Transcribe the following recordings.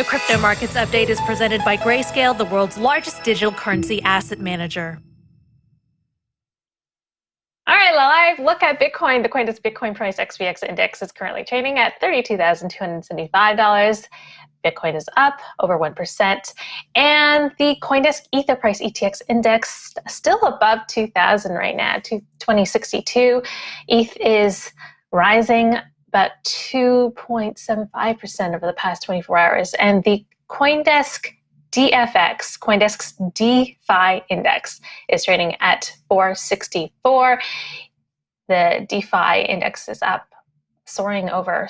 The Crypto Markets Update is presented by Grayscale, the world's largest digital currency asset manager. All right, live look at Bitcoin. The CoinDesk Bitcoin price XVX index is currently trading at $32,275. Bitcoin is up over 1%. And the CoinDesk Ether price ETX index still above 2,000 right now, 2062. ETH is rising about 2.75% over the past 24 hours. And the CoinDesk DFX, CoinDesk's DeFi index, is trading at 464. The DeFi index is up, soaring over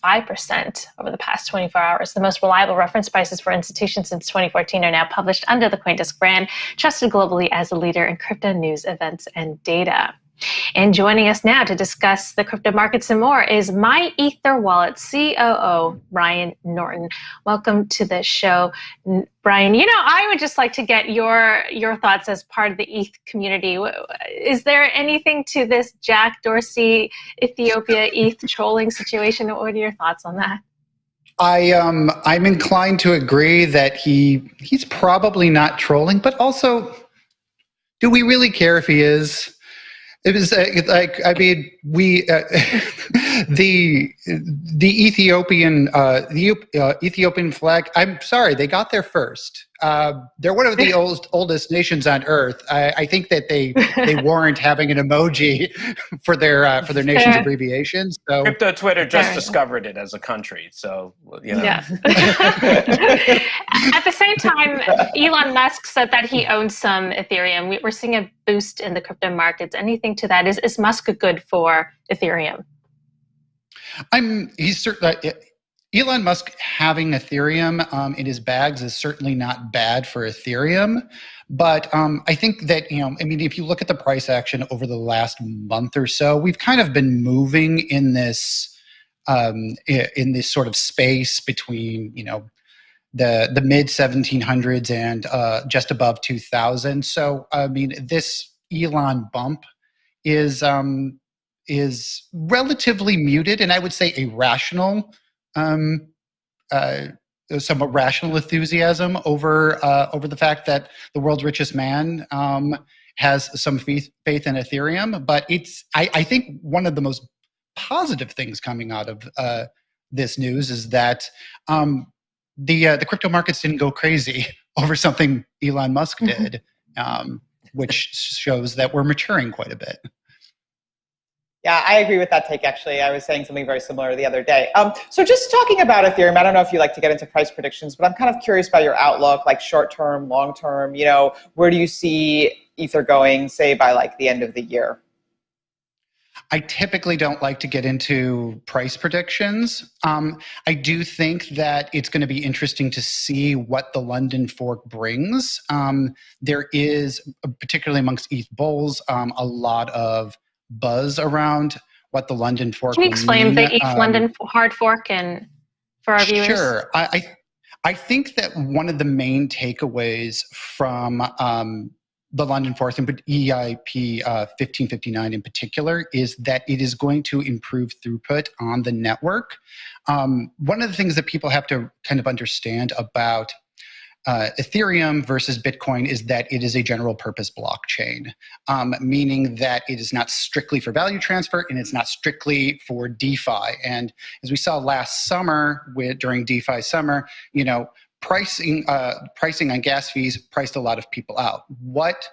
5% over the past 24 hours. The most reliable reference prices for institutions since 2014 are now published under the CoinDesk brand, trusted globally as a leader in crypto news, events, and data. And joining us now to discuss the crypto markets and more is MyEtherWallet COO Brian Norton. Welcome to the show, Brian. You know, I would just like to get your thoughts as part of the ETH community. Is there anything to this Jack Dorsey Ethiopia ETH trolling situation? What are your thoughts on that? I'm inclined to agree that he's probably not trolling, but also, do we really care if he is? It was the Ethiopian Ethiopian flag. I'm sorry, they got there first. They're one of the oldest nations on earth. I think that they warrant having an emoji for their nation's abbreviation. So Crypto Twitter just discovered it as a country. So you know. Yeah. At the same time, Elon Musk said that he owns some Ethereum. We're seeing a boost in the crypto markets. Anything to that? Is Musk good for Ethereum? He's certainly. Elon Musk having Ethereum in his bags is certainly not bad for Ethereum, but I think that, if you look at the price action over the last month or so, we've kind of been moving in this sort of space between the mid 1700s and just above 2000. So this Elon bump is relatively muted, and I would say a rational. Somewhat rational enthusiasm over the fact that the world's richest man has some faith in Ethereum. But I think one of the most positive things coming out of this news is that the crypto markets didn't go crazy over something Elon Musk did, which shows that we're maturing quite a bit. Yeah, I agree with that take, actually. I was saying something very similar the other day. So just talking about Ethereum, I don't know if you like to get into price predictions, but I'm kind of curious about your outlook, like short-term, long-term. Where do you see Ether going, say, by like the end of the year? I typically don't like to get into price predictions. I do think that it's going to be interesting to see what the London fork brings. There is, particularly amongst ETH bulls, a lot of buzz around what the London fork Can you explain the ETH London hard fork and for our viewers? Sure. I think that one of the main takeaways from the London fork, and EIP 1559 in particular, is that it is going to improve throughput on the network. One of the things that people have to kind of understand about Ethereum versus Bitcoin is that it is a general purpose blockchain, meaning that it is not strictly for value transfer and it's not strictly for DeFi. And as we saw last summer during DeFi summer, pricing on gas fees priced a lot of people out. What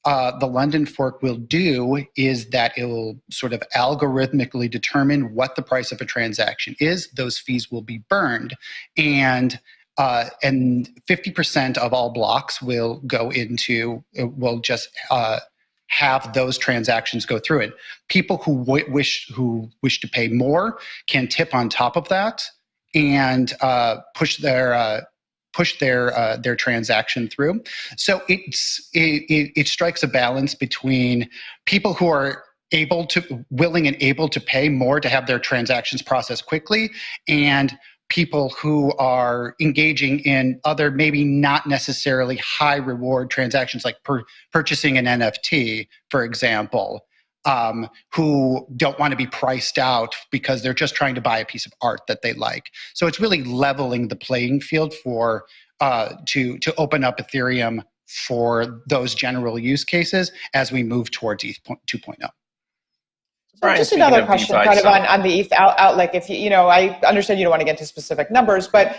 the London fork will do is that it will sort of algorithmically determine what the price of a transaction is. Those fees will be burned, and 50% of all blocks will just have those transactions go through it. People who wish to pay more can tip on top of that and push their transaction through. So it strikes a balance between people who are willing and able to pay more to have their transactions processed quickly, and people who are engaging in other, maybe not necessarily high reward transactions, like purchasing an NFT, for example. who don't want to be priced out because they're just trying to buy a piece of art that they like. So it's really leveling the playing field for to open up Ethereum for those general use cases as we move towards ETH 2.0. So just another question, kind of on the ETH outlook. If I understand you don't want to get into specific numbers, but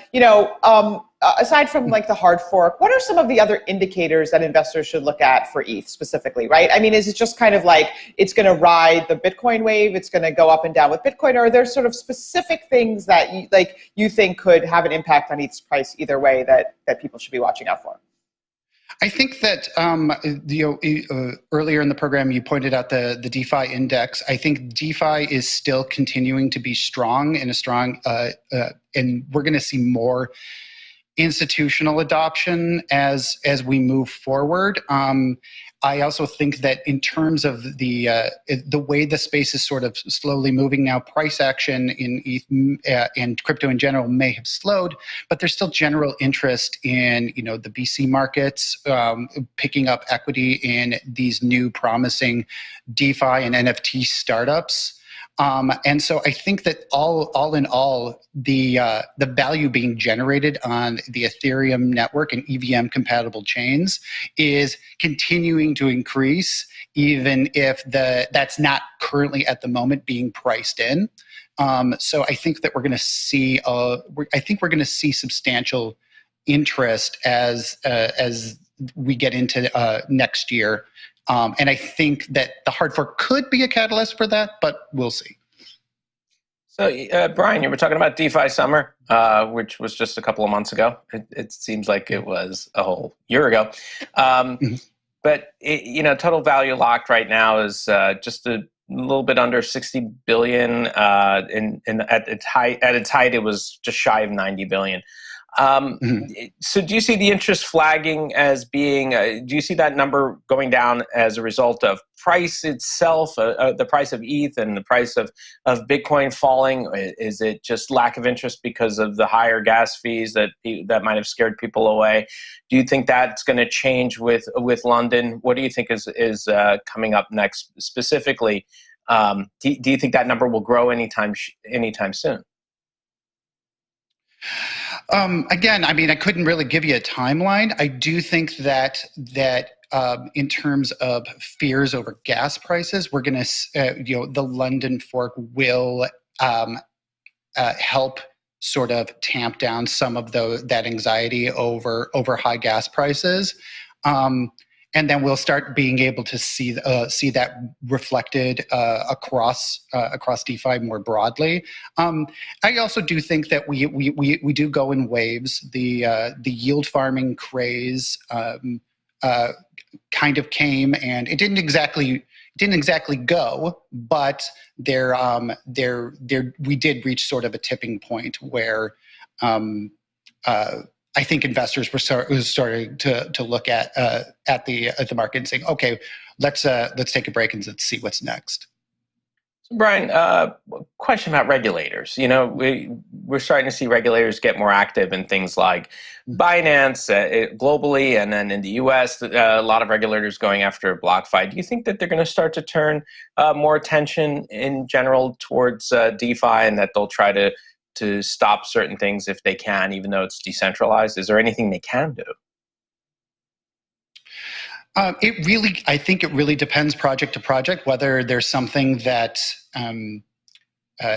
aside from like the hard fork, what are some of the other indicators that investors should look at for ETH specifically? Right? I mean, is it just kind of like it's going to ride the Bitcoin wave? It's going to go up and down with Bitcoin, or are there sort of specific things that you think could have an impact on ETH's price either way that people should be watching out for? I think that earlier in the program you pointed out the DeFi index. I think DeFi is still continuing to be strong and and we're going to see more institutional adoption as we move forward. I also think that in terms of the way the space is sort of slowly moving now, price action in ETH and crypto in general may have slowed, but there's still general interest in the VC markets picking up equity in these new promising DeFi and NFT startups. And so I think that all in all, the value being generated on the Ethereum network and EVM compatible chains is continuing to increase, even if that's not currently at the moment being priced in. So I think that we're going to see substantial interest as we get into next year. And I think that the hard fork could be a catalyst for that, but we'll see. So, Brian, you were talking about DeFi Summer, which was just a couple of months ago. It seems like it was a whole year ago. But, total value locked right now is just a little bit under 60 billion. At its height, it was just shy of 90 billion. So do you see the interest flagging as being, do you see that number going down as a result of price itself, the price of ETH and the price of Bitcoin falling? Is it just lack of interest because of the higher gas fees that might have scared people away? Do you think that's going to change with London? What do you think is coming up next specifically? Do you think that number will grow anytime soon? Again, I mean, I couldn't really give you a timeline. I do think that in terms of fears over gas prices, we're going to, the London fork will help sort of tamp down some of that anxiety over high gas prices. And then we'll start being able to see that reflected across DeFi more broadly. I also do think that we do go in waves. The yield farming craze kind of came, and it didn't exactly go, but we did reach sort of a tipping point where I think investors were starting to look at the market and saying, okay, let's take a break and let's see what's next. So Brian, question about regulators. We're starting to see regulators get more active in things like Binance globally, and then in the U.S., a lot of regulators going after BlockFi. Do you think that they're going to start to turn more attention in general towards DeFi, and that they'll try to stop certain things if they can, even though it's decentralized? Is there anything they can do? I think it really depends project to project whether there's something that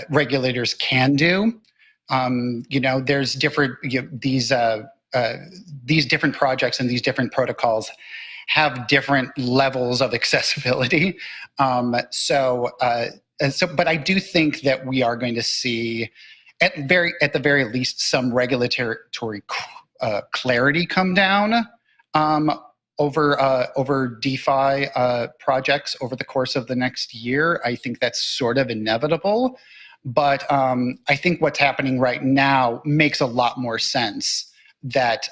regulators can do. There's different these different projects and these different protocols have different levels of accessibility. But I do think that we are going to see at the very least some regulatory clarity come down over DeFi projects over the course of the next year. I think that's sort of inevitable, but I think what's happening right now makes a lot more sense. That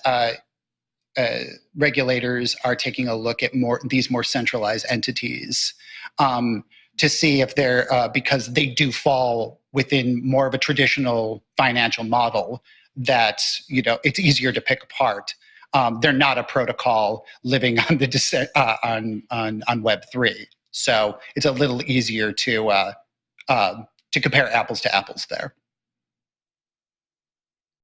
regulators are taking a look at these more centralized entities to see if they're because they do fall within more of a traditional financial model that it's easier to pick apart. They're not a protocol living on the on Web3. So it's a little easier to compare apples to apples there.